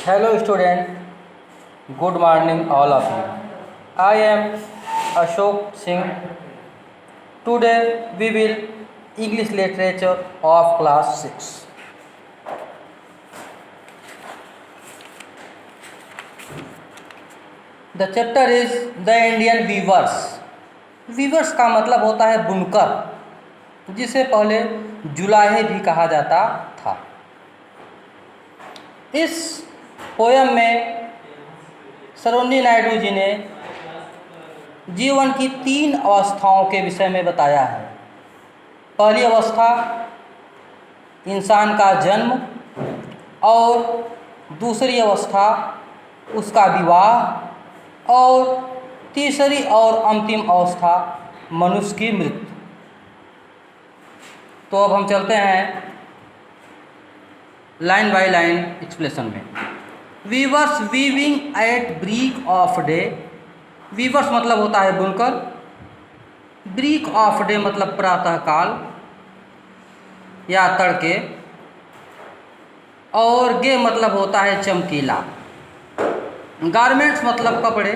Hello student, good morning all of you. I am Ashok Singh. Today we will English literature of class 6. The chapter is the Indian weavers. Weavers का मतलब होता है बुनकर, जिसे पहले जुलाहे भी कहा जाता था। इस पोयम में सरोजिनी नायडू जी ने जीवन की 3 अवस्थाओं के विषय में बताया है। पहली अवस्था इंसान का जन्म, और दूसरी अवस्था उसका विवाह, और तीसरी और अंतिम अवस्था मनुष्य की मृत्यु। तो अब हम चलते हैं लाइन बाय लाइन एक्सप्लेनेशन में। Weavers weaving at break of day. Weavers मतलब होता है बुनकर, ब्रेक ऑफ डे मतलब प्रातःकाल या तड़के, और गे मतलब होता है चमकीला। गारमेंट्स मतलब कपड़े।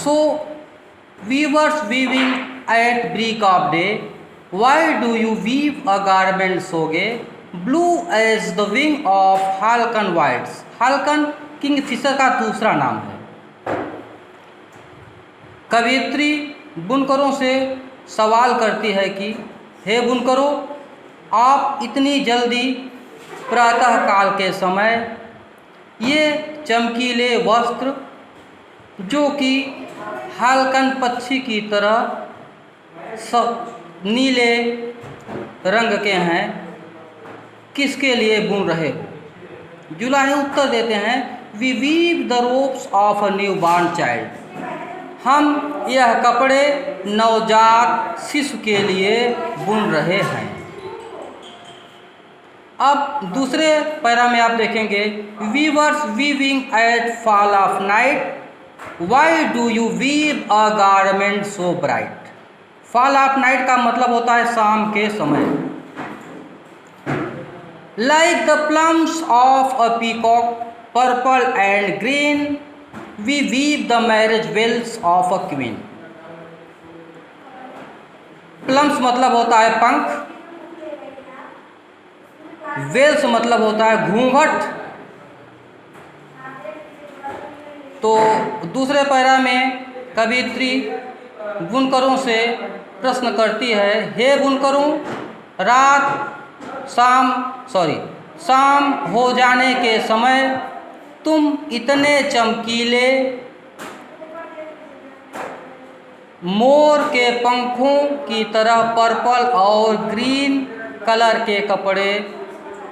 So weavers weaving at break of day, why do you weave a garment so gay blue as the wing of halcyon वाइट्स। हाल्कन किंगफिशर का दूसरा नाम है। कवियत्री बुनकरों से सवाल करती है कि हे बुनकरों, आप इतनी जल्दी प्रातःकाल के समय ये चमकीले वस्त्र जो कि हाल्कन पक्षी की तरह नीले रंग के हैं, किसके लिए बुन रहे हो? जुलाहे उत्तर देते हैं, we weave the robes of a new born child. हम यह कपड़े नवजात शिशु के लिए बुन रहे हैं। अब दूसरे पैरा में आप देखेंगे, weavers weaving at fall of night, why do you weave a garment so bright. Fall of night का मतलब होता है शाम के समय। Like the plumes of a peacock purple and green, we weave the marriage veils of a queen. Plumes मतलब होता है पंख, वेल्स मतलब होता है घूंघट। तो दूसरे पैरा में कवियत्री बुनकरों से प्रश्न करती है, हे बुनकरों, शाम हो जाने के समय तुम इतने चमकीले मोर के पंखों की तरह पर्पल और ग्रीन कलर के कपड़े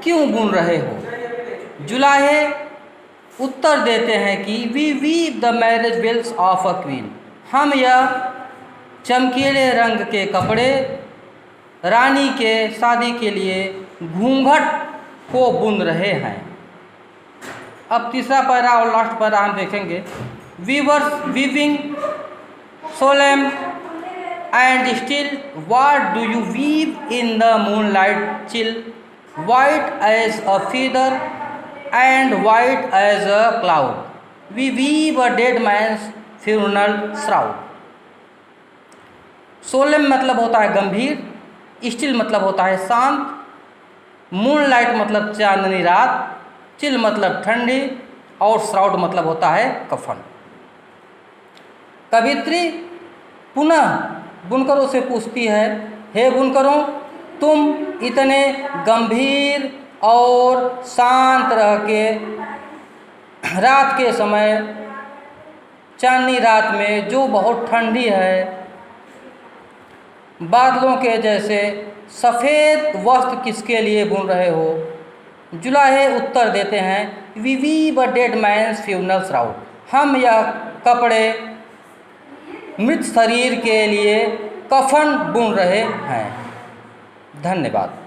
क्यों बुन रहे हो? जुलाहे उत्तर देते हैं कि we weave the marriage veils of a queen. हम यह चमकीले रंग के कपड़े रानी के शादी के लिए घूंघट को बुन रहे हैं। अब तीसरा पैरा और लास्ट पैरा हम देखेंगे, weavers weaving solemn and still, what do you weave in the moonlight chill, white as a feather and white as a cloud, we weave a dead man's funeral shroud. Solemn मतलब होता है गंभीर, still मतलब होता है शांत, moonlight मतलब चांदनी रात, चिल मतलब ठंडी, और श्राउड मतलब होता है कफन। कवियत्री पुनः बुनकरों से पूछती है, हे बुनकरों, तुम इतने गंभीर और शांत रह के रात के समय, चांदनी रात में जो बहुत ठंडी है, बादलों के जैसे सफ़ेद वस्त्र किसके लिए बुन रहे हो? जुलाहे उत्तर देते हैं, we weave a dead man's funeral shroud. हम यह कपड़े मृत शरीर के लिए कफन बुन रहे हैं। धन्यवाद।